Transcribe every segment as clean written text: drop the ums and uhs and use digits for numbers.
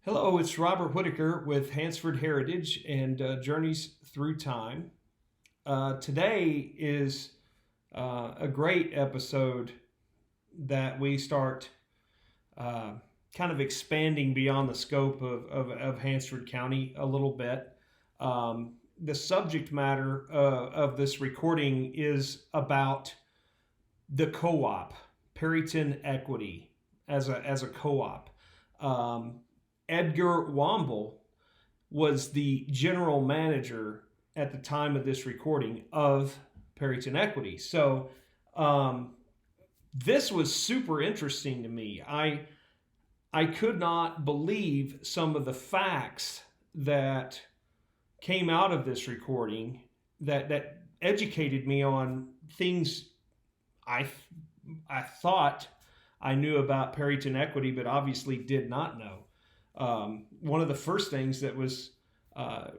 Hello, it's Robert Whitaker with Hansford Heritage and Journeys Through Time. Today is a great episode that we start kind of expanding beyond the scope of Hansford County a little bit. The subject matter of this recording is about the co-op, Perryton Equity as a co-op. Edgar Womble was the general manager at the time of this recording of Perryton Equity. So this was super interesting to me. I could not believe some of the facts that came out of this recording that educated me on things I thought I knew about Perryton Equity, but obviously did not know. One of the first things that was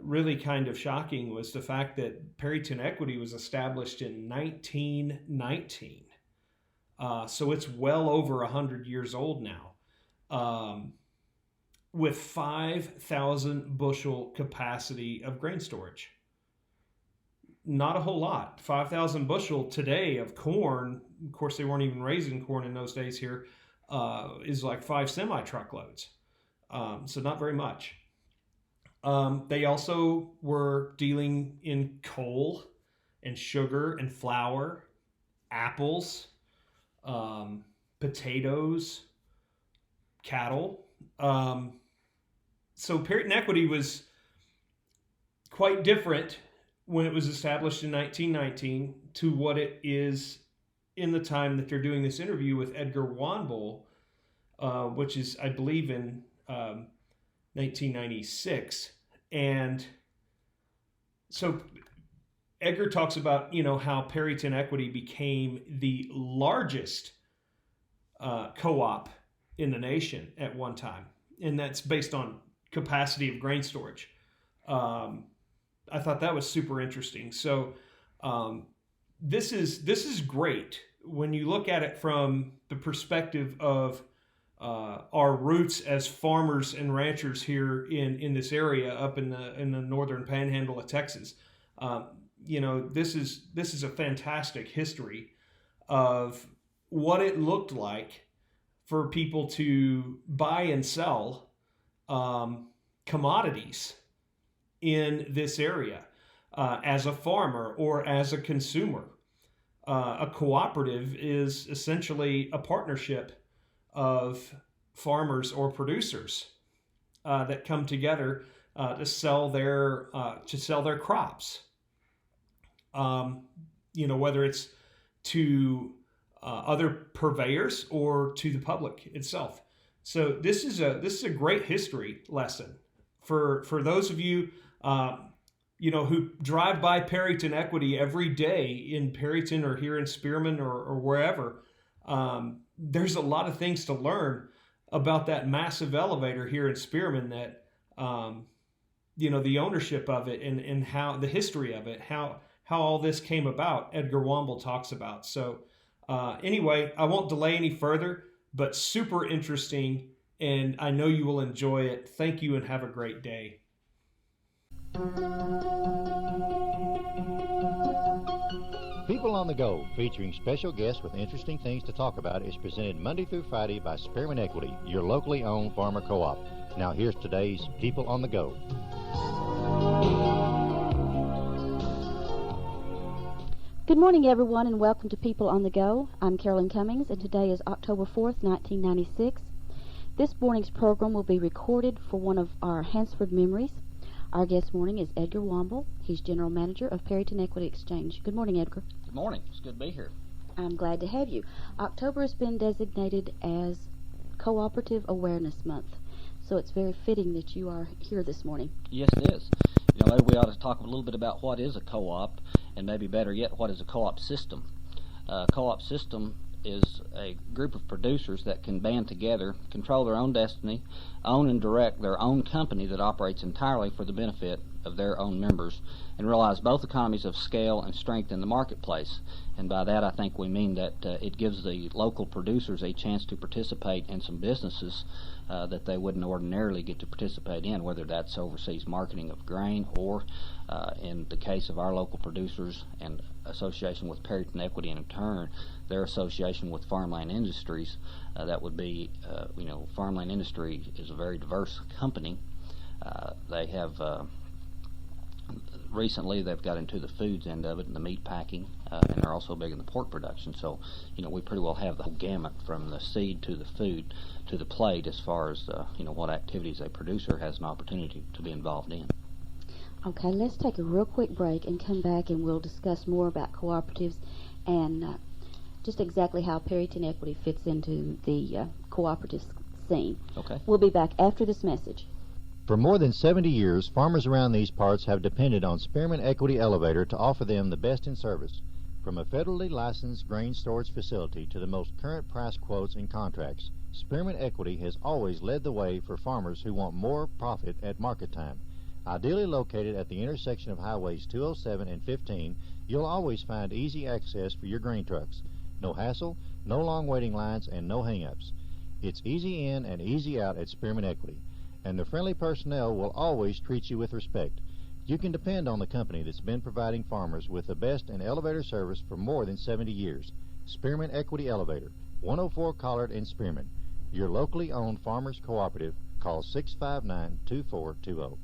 really kind of shocking was the fact that Perryton Equity was established in 1919. So it's well over 100 years old now, with 5,000 bushel capacity of grain storage. Not a whole lot. 5,000 bushel today of corn, of course they weren't even raising corn in those days here, is like 5 semi-truckloads. So not very much. They also were dealing in coal and sugar and flour, apples, potatoes, cattle. So Perryton Equity was quite different when it was established in 1919 to what it is in the time that they're doing this interview with Edgar Womble, which is, I believe, in 1996. And so Edgar talks about, how Perryton Equity became the largest co-op in the nation at one time. And that's based on capacity of grain storage. I thought that was super interesting. So this is great when you look at it from the perspective of our roots as farmers and ranchers here in this area up in the northern panhandle of Texas. This is a fantastic history of what it looked like for people to buy and sell commodities in this area as a farmer or as a consumer. A cooperative is essentially a partnership of farmers or producers that come together to sell their crops. Whether it's to other purveyors or to the public itself. So this is a great history lesson for those of you who drive by Perryton Equity every day in Perryton or here in Spearman or wherever. There's a lot of things to learn about that massive elevator here in Spearman that, the ownership of it and how the history of it, how all this came about, Edgar Womble talks about. So anyway, I won't delay any further, but super interesting, and I know you will enjoy it. Thank you and have a great day. People on the Go, featuring special guests with interesting things to talk about, is presented Monday through Friday by Perryton Equity, your locally owned farmer co-op. Now here's today's People on the Go. Good morning, everyone, and welcome to People on the Go. I'm Carolyn Cummings, and today is October 4th, 1996. This morning's program will be recorded for one of our Hansford memories. Our guest this morning is Edgar Womble. He's General Manager of Perryton Equity Exchange. Good morning, Edgar. Good morning. It's good to be here. I'm glad to have you. October has been designated as Cooperative Awareness Month, so it's very fitting that you are here this morning. Yes, it is. Maybe we ought to talk a little bit about what is a co-op, and maybe better yet, what is a co-op system. Co-op system is a group of producers that can band together, control their own destiny, own and direct their own company that operates entirely for the benefit of their own members and realize both economies of scale and strength in the marketplace. And by that I think we mean that it gives the local producers a chance to participate in some businesses that they wouldn't ordinarily get to participate in, whether that's overseas marketing of grain or in the case of our local producers and association with Perryton Equity, and in turn their association with Farmland Industries. That would be, Farmland Industry is a very diverse company. They have recently they've got into the foods end of it and the meat packing, and they're also big in the pork production. So, we pretty well have the whole gamut from the seed to the food to the plate as far as what activities a producer has an opportunity to be involved in. Okay, let's take a real quick break and come back and we'll discuss more about cooperatives and just exactly how Perryton Equity fits into the cooperative scene. Okay. We'll be back after this message. For more than 70 years, farmers around these parts have depended on Spearman Equity Elevator to offer them the best in service. From a federally licensed grain storage facility to the most current price quotes and contracts, Spearman Equity has always led the way for farmers who want more profit at market time. Ideally located at the intersection of highways 207 and 15, you'll always find easy access for your grain trucks. No hassle, no long waiting lines, and no hang-ups. It's easy in and easy out at Spearman Equity, and the friendly personnel will always treat you with respect. You can depend on the company that's been providing farmers with the best in elevator service for more than 70 years. Spearman Equity Elevator, 104 Collard in Spearman. Your locally owned farmers cooperative. Call 659-2420.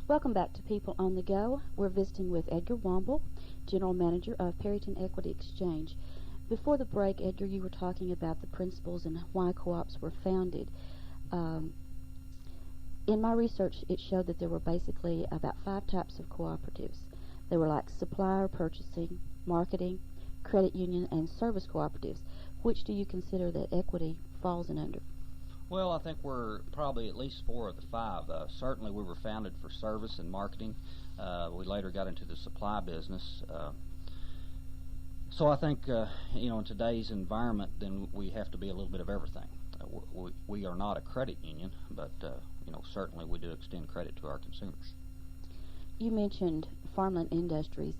Welcome back to People on the Go. We're visiting with Edgar Womble, General Manager of Perryton Equity Exchange. Before the break, Edgar, you were talking about the principles and why co-ops were founded. In my research, it showed that there were basically about 5 types of cooperatives. They were like supplier, purchasing, marketing, credit union, and service cooperatives. Which do you consider that equity falls in under? Well, I think we're probably at least 4 of the 5. Certainly we were founded for service and marketing. We later got into the supply business. So I think, in today's environment, then we have to be a little bit of everything. We are not a credit union, but, certainly we do extend credit to our consumers. You mentioned Farmland Industries.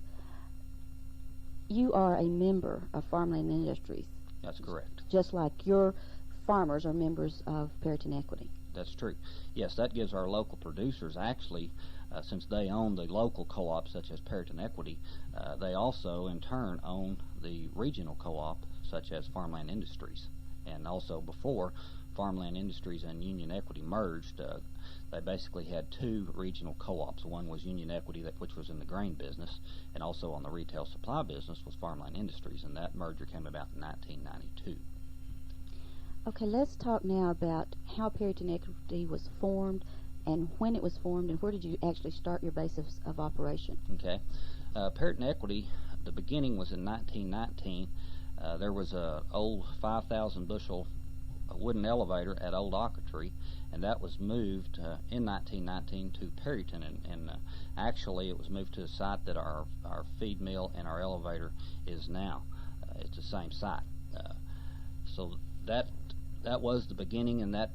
You are a member of Farmland Industries. That's correct. Just like your farmers are members of Perryton Equity. That's true. Yes, that gives our local producers actually, since they own the local co-ops such as Perryton Equity, they also in turn own the regional co-op such as Farmland Industries. And also before Farmland Industries and Union Equity merged, they basically had 2 regional co-ops. One was Union Equity, which was in the grain business, and also on the retail supply business was Farmland Industries, and that merger came about in 1992. Okay, let's talk now about how Perryton Equity was formed and when it was formed and where did you actually start your basis of operation? Okay. Perryton Equity, the beginning was in 1919. There was an old 5,000 bushel wooden elevator at Old Ocotree, and that was moved in 1919 to Perryton, and actually it was moved to the site that our feed mill and our elevator is now. It's the same site. So that was the beginning, and that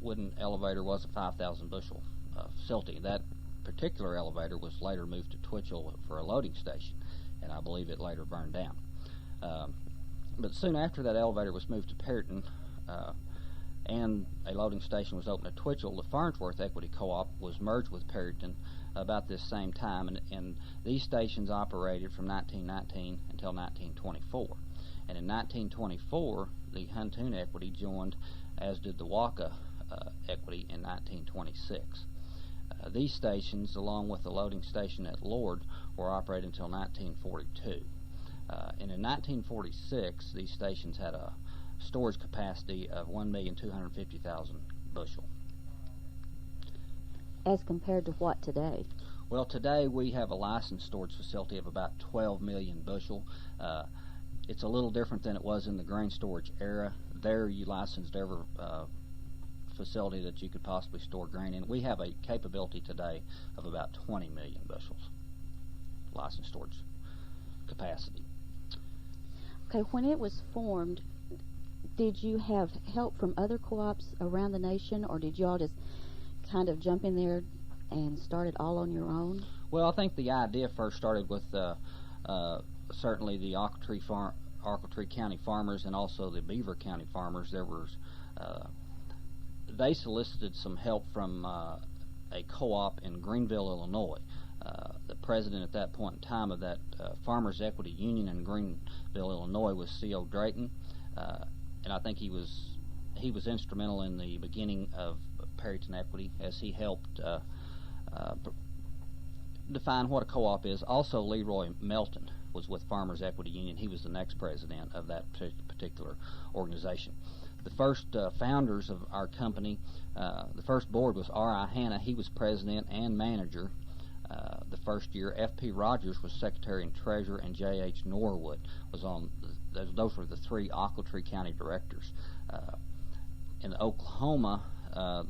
wooden elevator was a 5,000 bushel facility. That particular elevator was later moved to Twitchell for a loading station, and I believe it later burned down. But soon after that elevator was moved to Perryton and a loading station was opened at Twitchell, the Farnsworth Equity Co-op was merged with Perryton about this same time, and these stations operated from 1919 until 1924. And in 1924, the Huntoon Equity joined, as did the Waka Equity in 1926. These stations, along with the loading station at Lord, were operated until 1942. And in 1946, these stations had a storage capacity of 1,250,000 bushel. As compared to what today? Well, today we have a licensed storage facility of about 12 million bushel. It's a little different than it was in the grain storage era. There you licensed every facility that you could possibly store grain in. We have a capability today of about 20 million bushels licensed storage capacity. Okay, when it was formed, did you have help from other co-ops around the nation, or did you all just kind of jump in there and start it all on your own? Well, I think the idea first started with certainly the Ochiltree County farmers and also the Beaver County farmers. They solicited some help from a co-op in Greenville, Illinois. The president at that point in time of that Farmers Equity Union in Greenville, Illinois, was C.O. Drayton, and I think he was instrumental in the beginning of Perryton Equity, as he helped define what a co-op is. Also, Leroy Melton was with Farmers Equity Union. He was the next president of that particular organization. The first founders of our company, the first board was R.I. Hanna. He was president and manager. The first year, F.P. Rogers was secretary and treasurer, and J.H. Norwood was on. Those were the three Ochiltree County directors. In Oklahoma,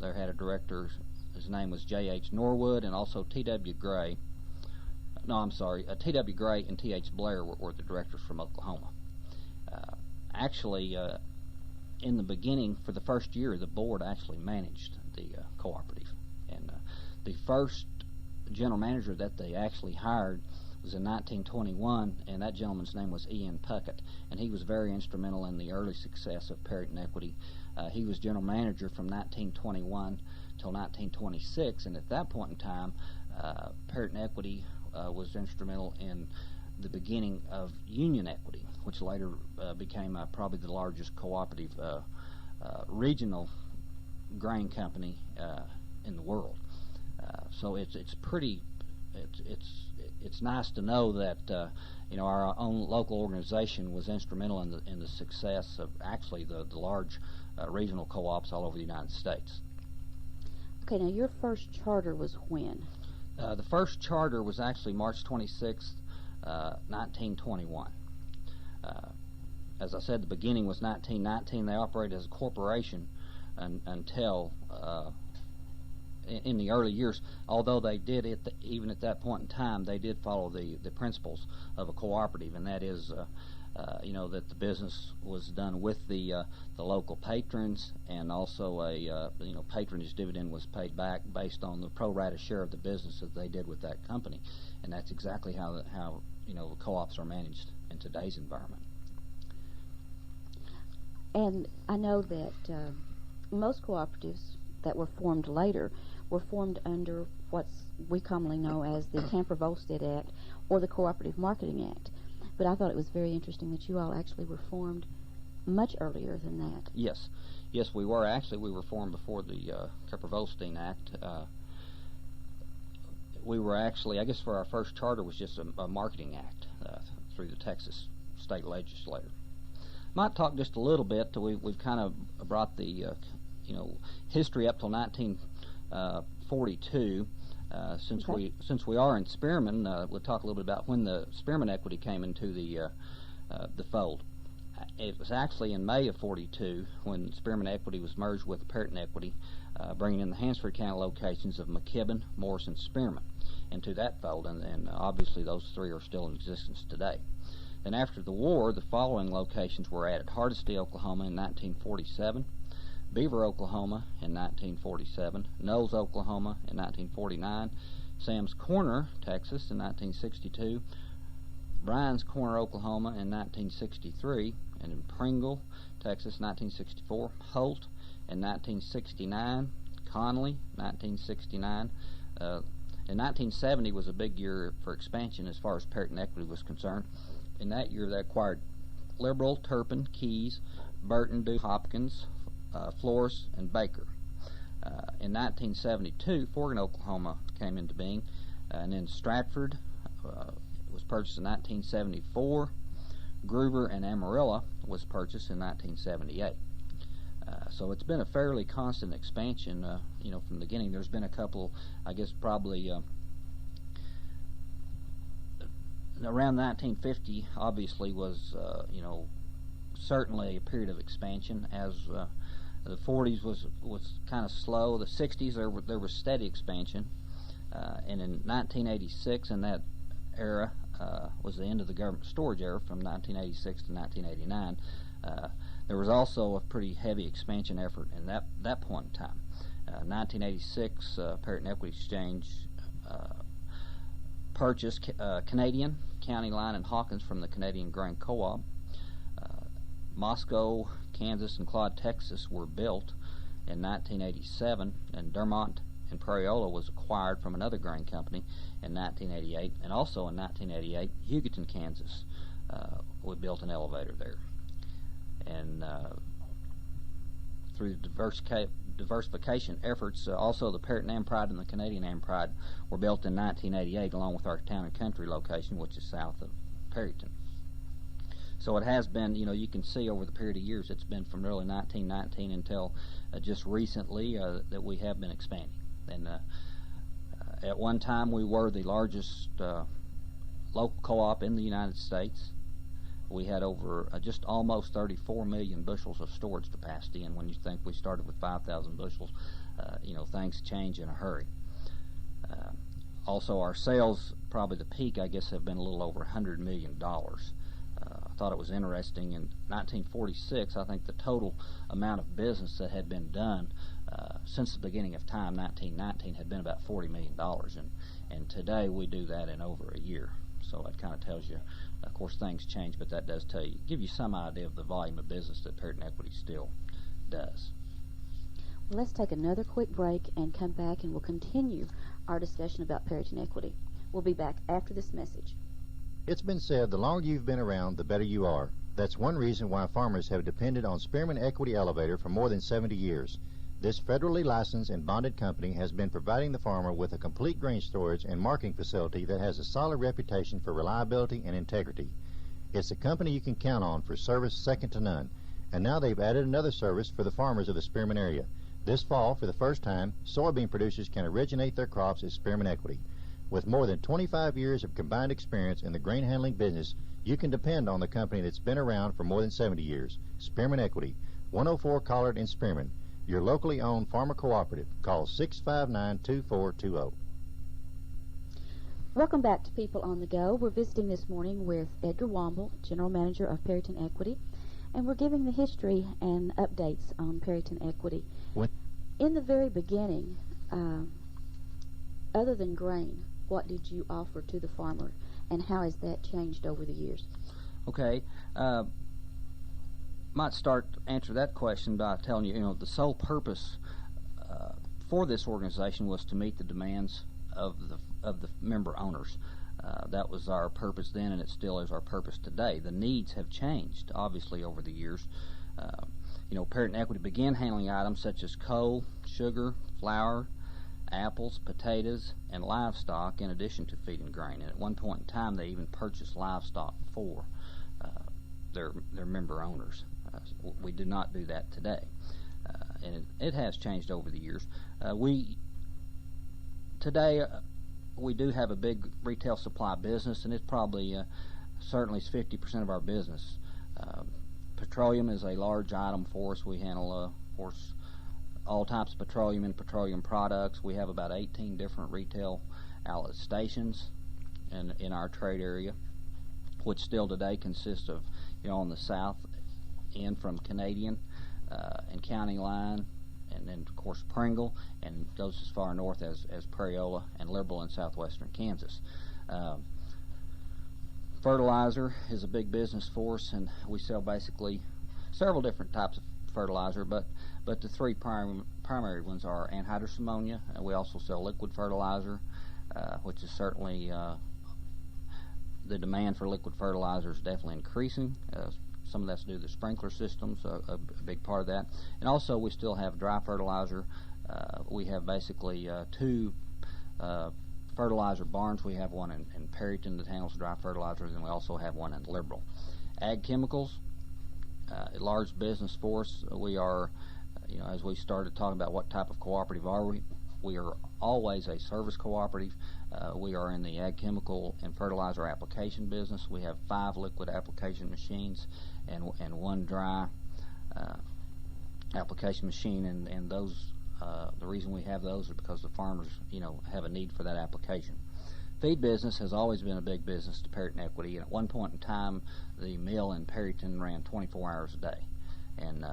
they had a director. His name was J.H. Norwood, and also T.W. Gray. No, I'm sorry. T.W. Gray and T.H. Blair were the directors from Oklahoma. Actually, in the beginning, for the first year, the board actually managed the cooperative. And the first general manager that they actually hired was in 1921, and that gentleman's name was Ian Puckett, and he was very instrumental in the early success of Perryton Equity. He was general manager from 1921 till 1926, and at that point in time, Perryton Equity was instrumental in the beginning of Union Equity, which later became probably the largest cooperative regional grain company in the world. So it's nice to know that our own local organization was instrumental in the success of actually the large regional co-ops all over the United States. Okay, now your first charter was when? The first charter was actually March 26th, 1921. As I said, the beginning was 1919. They operated as a corporation until in the early years, although they did even at that point in time, they did follow the principles of a cooperative, and that is, that the business was done with the local patrons, and also a patronage dividend was paid back based on the pro rata share of the business that they did with that company, and that's exactly how co-ops are managed in today's environment. And I know that most cooperatives that were formed later were formed under what we commonly know as the Tamper-Volstead Act or the Cooperative Marketing Act. But I thought it was very interesting that you all actually were formed much earlier than that. Yes, we were. Actually, we were formed before the Tamper-Volstead Act. We were actually, I guess for our first charter was just a marketing act through the Texas state legislature. Might talk just a little bit. We've kind of brought the history up till 1942. Since we are in Spearman, we'll talk a little bit about when the Spearman Equity came into the fold. It was actually in May of '42 when Spearman Equity was merged with Perryton Equity, bringing in the Hansford County locations of McKibben, Morris, and Spearman into that fold, and obviously those three are still in existence today. Then after the war, the following locations were added: Hardesty, Oklahoma in 1947, Beaver, Oklahoma in 1947, Knowles, Oklahoma in 1949, Sam's Corner, Texas in 1962, Bryan's Corner, Oklahoma in 1963, and in Pringle, Texas 1964, Holt in 1969, Conley 1969. In 1970 was a big year for expansion as far as Perryton Equity was concerned. In that year they acquired Liberal, Turpin, Keys, Burton, Duke, Hopkins, Flores, and Baker. In 1972, Forgan, Oklahoma came into being, and then Stratford was purchased in 1974. Gruber and Amarillo was purchased in 1978. So it's been a fairly constant expansion, from the beginning. There's been a couple, I guess probably around 1950, obviously was, certainly a period of expansion, as the 40s was kind of slow. The 60s there was steady expansion, and in 1986, in that era, was the end of the government storage era from 1986 to 1989. There was also a pretty heavy expansion effort in that point in time. 1986, Perryton Equity Exchange purchased Canadian, County Line, and Hawkins from the Canadian Grain Co-op. Moscow, Kansas, and Claude, Texas were built in 1987, and Dermont and Perriola was acquired from another grain company in 1988, and also in 1988, Hugoton, Kansas, we built an elevator there. And through diversification efforts, also the Perryton Am Pride and the Canadian Am Pride were built in 1988, along with our Town and Country location, which is south of Perryton. So it has been, you can see over the period of years, it's been from really 1919 until just recently that we have been expanding. And at one time, we were the largest local co-op in the United States. We had over just almost 34 million bushels of storage capacity, and when you think we started with 5,000 bushels, things change in a hurry. Also, our sales, probably the peak, I guess, have been a little over $100 million. I thought it was interesting. In 1946, I think the total amount of business that had been done since the beginning of time, 1919, had been about $40 million, and today we do that in over a year. So that kind of tells you, of course, things change, but that does give you some idea of the volume of business that Perryton Equity still does. Well, let's take another quick break and come back, and we'll continue our discussion about Perryton Equity. We'll be back after this message. It's been said the longer you've been around, the better you are. That's one reason why farmers have depended on Spearman Equity Elevator for more than 70 years. This federally licensed and bonded company has been providing the farmer with a complete grain storage and marking facility that has a solid reputation for reliability and integrity. It's a company you can count on for service second to none. And now they've added another service for the farmers of the Spearman area. This fall, for the first time, soybean producers can originate their crops at Spearman Equity. With more than 25 years of combined experience in the grain handling business, you can depend on the company that's been around for more than 70 years. Spearman Equity, 104 Collard in Spearman. Your locally owned farmer cooperative. Call 659-2420. Welcome back to People on the Go. We're visiting this morning with Edgar Womble, General Manager of Perryton Equity, and we're giving the history and updates on Perryton Equity. In the very beginning, other than grain, what did you offer to the farmer, and how has that changed over the years? Okay. Might start to answer that question by telling you, the sole purpose for this organization was to meet the demands of the member owners. That was our purpose then, and it still is our purpose today. The needs have changed, obviously, over the years. Perryton Equity began handling items such as coal, sugar, flour, apples, potatoes, and livestock, in addition to feed and grain. And at one point in time, they even purchased livestock for their member owners. We do not do that today, and it has changed over the years. Today we do have a big retail supply business, and it probably certainly is 50% of our business. Petroleum is a large item for us. We handle, of course, all types of petroleum and petroleum products. We have about 18 different retail outlet stations in our trade area, which still today consists of, on the south end from Canadian and County Line, and then of course Pringle, and goes as far north as Perriola and Liberal in southwestern Kansas. Fertilizer is a big business for us, and we sell basically several different types of fertilizer, but the three primary ones are anhydrous ammonia, and we also sell liquid fertilizer, which is certainly the demand for liquid fertilizer is definitely increasing. Some of that's due to the sprinkler systems, a big part of that. And also we still have dry fertilizer. We have basically two fertilizer barns. We have one in Perryton that handles dry fertilizers, and we also have one in Liberal. Ag chemicals, a large business for us. We are, as we started talking about what type of cooperative are we, we are always a service cooperative. We are in the ag chemical and fertilizer application business. We have 5 liquid application machines and 1 dry application machine, and those the reason we have those is because the farmers have a need for that application. Feed business has always been a big business to Perryton Equity, and at one point in time the mill in Perryton ran 24 hours a day, and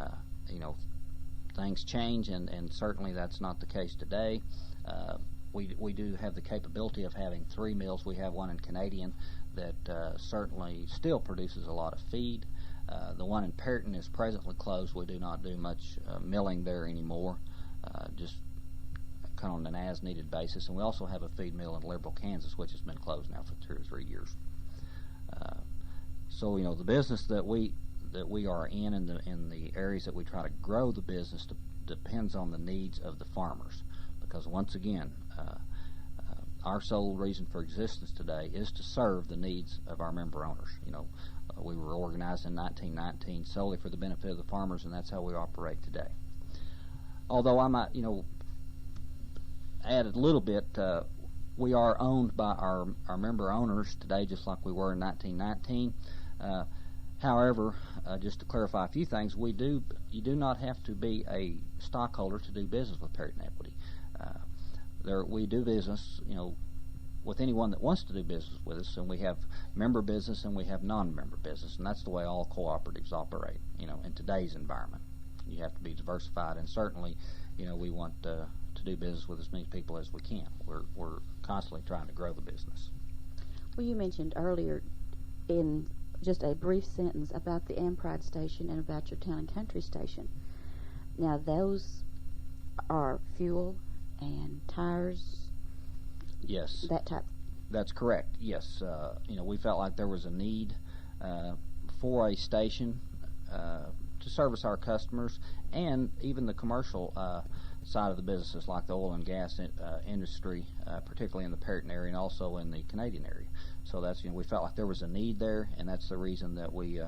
things change, and certainly that's not the case today. We do have the capability of having 3 mills. We have one in Canadian that certainly still produces a lot of feed. The one in Perryton is presently closed. We do not do much milling there anymore, just kind of on an as-needed basis. And we also have a feed mill in Liberal, Kansas, which has been closed now for 2 or 3 years. So the business that we are in the areas that we try to grow the business depends on the needs of the farmers, because once again, our sole reason for existence today is to serve the needs of our member owners. We were organized in 1919 solely for the benefit of the farmers, and that's how we operate today. Although I might, add a little bit, we are owned by our member owners today, just like we were in 1919. However, just to clarify a few things, you do not have to be a stockholder to do business with Perryton Equity. We do business, with anyone that wants to do business with us, and we have member business and we have non-member business, and that's the way all cooperatives operate. In today's environment, you have to be diversified, and certainly, we want to do business with as many people as we can. We're constantly trying to grow the business. Well, you mentioned earlier in just a brief sentence about the Ampride station and about your Town and Country station. Now, those are fuel and tires. Yes. That type. That's correct. Yes. We felt like there was a need for a station to service our customers, and even the commercial side of the businesses, like the oil and gas industry, particularly in the Perryton area and also in the Canadian area. So that's we felt like there was a need there, and that's the reason that we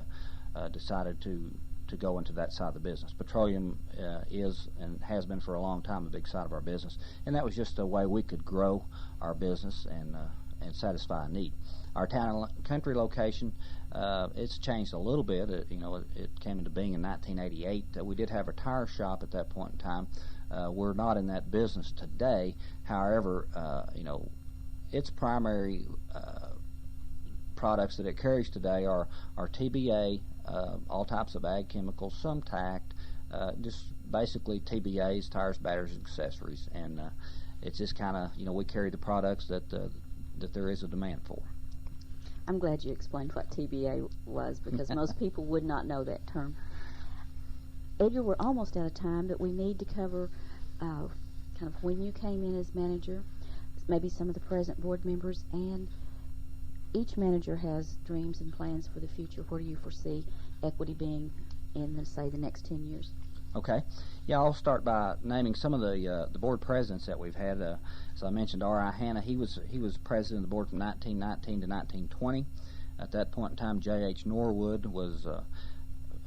decided to go into that side of the business. Petroleum is and has been for a long time a big side of our business, and that was just a way we could grow our business and satisfy a need. Our Town and Country location, it's changed a little bit. It came into being in 1988. We did have a tire shop at that point in time. We're not in that business today. However, its primary products that it carries today are TBA, all types of ag chemicals, some tacked, just basically TBAs, tires, batteries, and accessories. And it's just kind of, we carry the products that there is a demand for. I'm glad you explained what TBA was, because most people would not know that term. Edgar, we're almost out of time, but we need to cover kind of when you came in as manager, maybe some of the present board members, and each manager has dreams and plans for the future. Where do you foresee Equity being in, say, the next 10 years? Okay. Yeah, I'll start by naming some of the board presidents that we've had. As I mentioned, R.I. Hanna, he was president of the board from 1919 to 1920. At that point in time, J.H. Norwood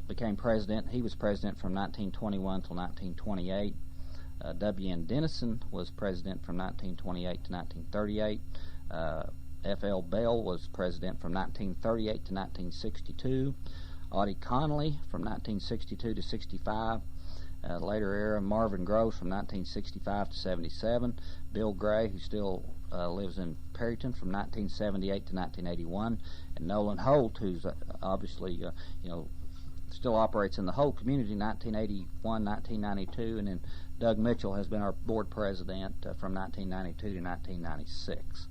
became president. He was president from 1921 till 1928. W.N. Dennison was president from 1928 to 1938. F.L. Bell was president from 1938 to 1962. Audie Connolly from 1962 to 65. Later era, Marvin Groves from 1965 to 77. Bill Gray, who still lives in Perryton, from 1978 to 1981. And Nolan Holt, who's obviously, still operates in the Holt community, 1981, 1992. And then Doug Mitchell has been our board president from 1992 to 1996.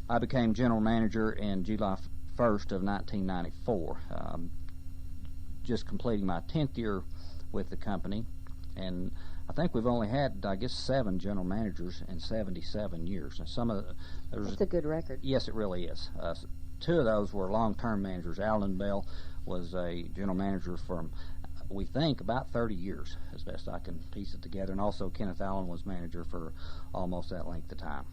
I became general manager in July 1st of 1994, just completing my 10th year with the company, and I think we've only had, 7 general managers in 77 years. And some of that's a good record. Yes, it really is. 2 of those were long-term managers. Alan Bell was a general manager from, we think, about 30 years, as best I can piece it together, and also Kenneth Allen was manager for almost that length of time.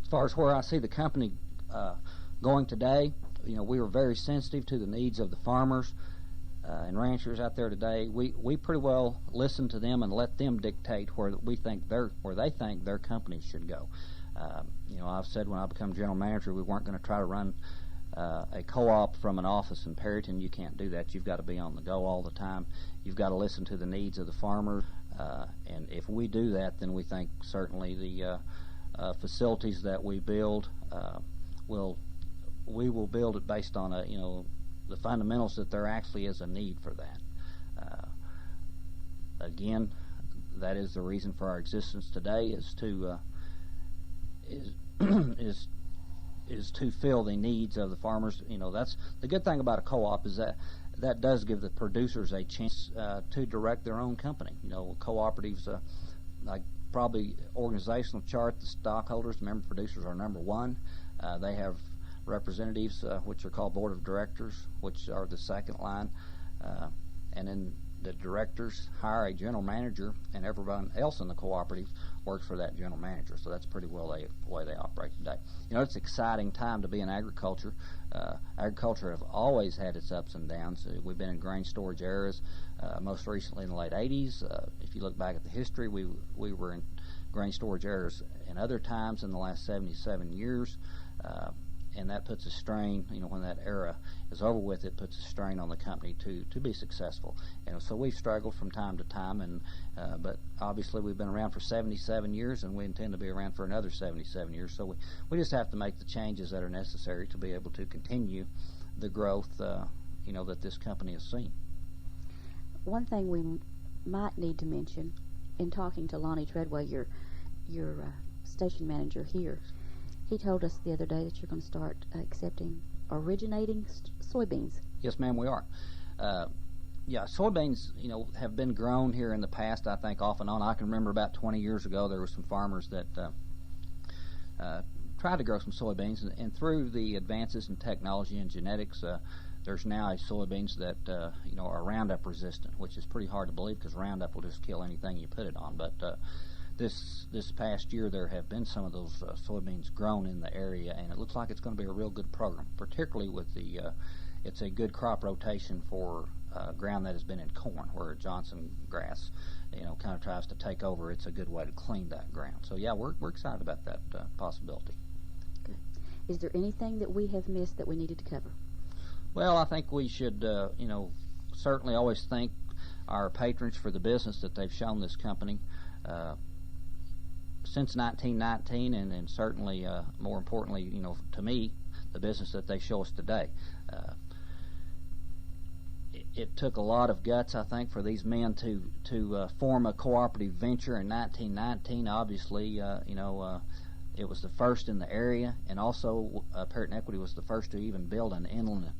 As far as where I see the company going today, we were very sensitive to the needs of the farmers and ranchers out there today. We pretty well listen to them and let them dictate where they think their companies should go. I've said when I become general manager, we weren't going to try to run a co-op from an office in Perryton. You can't do that. You've got to be on the go all the time. You've got to listen to the needs of the farmer, and if we do that, then we think certainly the facilities that we build we will build it based on the fundamentals that there actually is a need for that. Again, that is the reason for our existence today, is to is to fill the needs of the farmers. That's the good thing about a co-op, is that does give the producers a chance to direct their own company. Cooperatives, like probably organizational chart, the stockholders, the member producers are number one. They have representatives, which are called board of directors, which are the second line, and then the directors hire a general manager, and everyone else in the cooperative works for that general manager. So that's pretty well the way they operate today. It's an exciting time to be in agriculture. Agriculture have always had its ups and downs. We've been in grain storage eras, most recently in the late 80s. If you look back at the history, we were in grain storage eras in other times in the last 77 years. And that puts a strain, when that era is over with, it puts a strain on the company to be successful. So we've struggled from time to time, but obviously we've been around for 77 years, and we intend to be around for another 77 years. So we just have to make the changes that are necessary to be able to continue the growth, that this company has seen. One thing we might need to mention in talking to Lonnie Treadway, your station manager here, he told us the other day that you're going to start accepting originating soybeans. Yes, ma'am, we are. Soybeans, have been grown here in the past, I think, off and on. I can remember about 20 years ago there were some farmers that tried to grow some soybeans, and through the advances in technology and genetics, there's now soybeans that are Roundup resistant, which is pretty hard to believe because Roundup will just kill anything you put it on. But this past year there have been some of those soybeans grown in the area, and it looks like it's going to be a real good program, particularly with it's a good crop rotation for ground that has been in corn, where Johnson grass kind of tries to take over. It's a good way to clean that ground. So yeah, we're excited about that possibility. Good. Is there anything that we have missed that we needed to cover? Well, I think we should certainly always thank our patrons for the business that they've shown this company since 1919, and certainly more importantly, to me, the business that they show us today. It took a lot of guts, I think, for these men to form a cooperative venture in 1919. Obviously, it was the first in the area, and also Perryton Equity was the first to even build an inland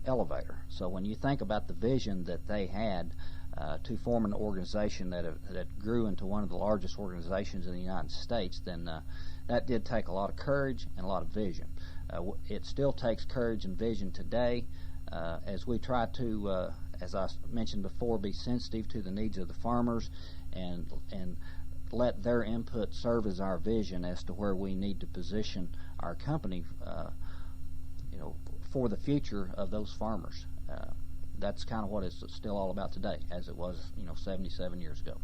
elevator. So when you think about the vision that they had to form an organization that grew into one of the largest organizations in the United States, then that did take a lot of courage and a lot of vision. It still takes courage and vision today, as we try to, as I mentioned before, be sensitive to the needs of the farmers and let their input serve as our vision as to where we need to position our company, for the future of those farmers. That's kind of what it's still all about today, as it was, 77 years ago.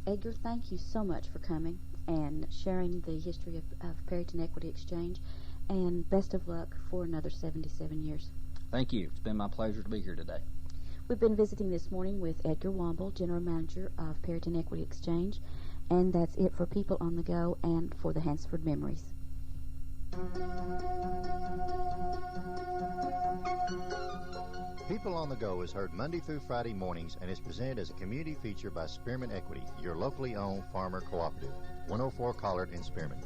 Edgar, thank you so much for coming and sharing the history of Perryton Equity Exchange, and best of luck for another 77 years. Thank you. It's been my pleasure to be here today. We've been visiting this morning with Edgar Womble, General Manager of Perryton Equity Exchange, and that's it for People on the Go and for the Hansford Memories. People on the Go is heard Monday through Friday mornings and is presented as a community feature by Spearman Equity, your locally owned farmer cooperative. 104 Collard in Spearman.